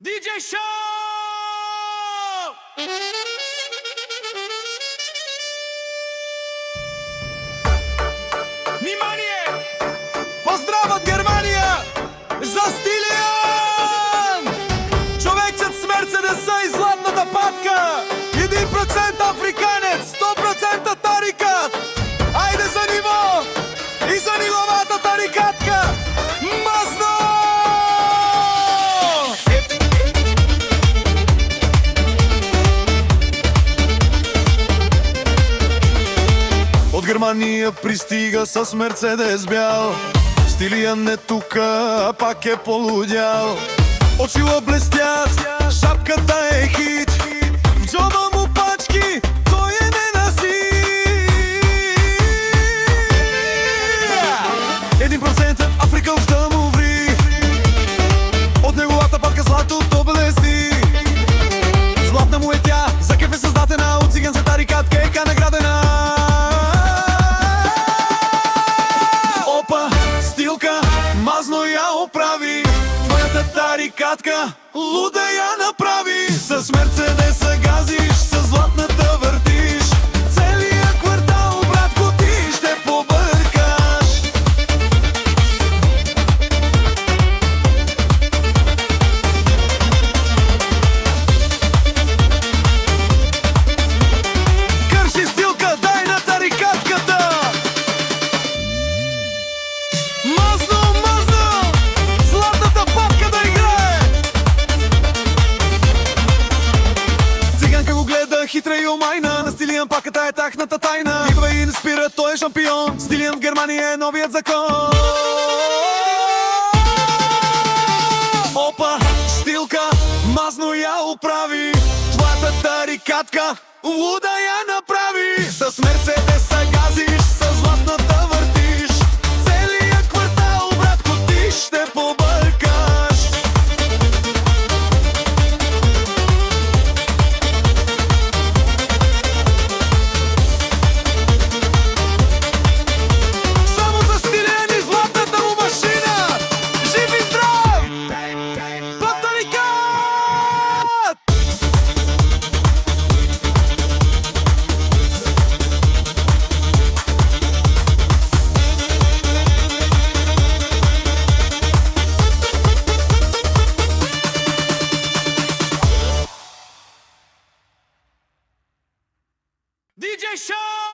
DJ Show! Внимание! Поздрав от Германия за Стилиан! Човечът с Мерцедеса и златната патка, 1% африканец, 100% тарикат. Айде за ниво и за нивовата тарикатка! Мазно! От Германия пристига с Мерцедес бял. Стилиан е тука, а пак е полудял. Очила блестят, шапката е хит. В джоба му пачки, той е ненасит. 1% Африка уща му ври. От неговата патка златото блести. Златна му е тя, за кеф е създадена. От циган за тарикат, кейка наградена. Мазно я оправи, твоята тарикатка луда я направи. С Мерцедеса газиш, с златната въртиш. Целият квартал, братко, ти ще побъркаш. Кърши стилка, дай на тарикатката. Мазно! Хитра и омайна, на Стилиан паката е тахната тайна. Никога и не спира, той е шампион. Стилиан в Германия е новият закон. Опа, стилка, мазно я оправи. Твоята тарикатка луда я направи. С Мерцедеса газиш, с златната въртиш. Целият квартал, братко, ти ще победиш.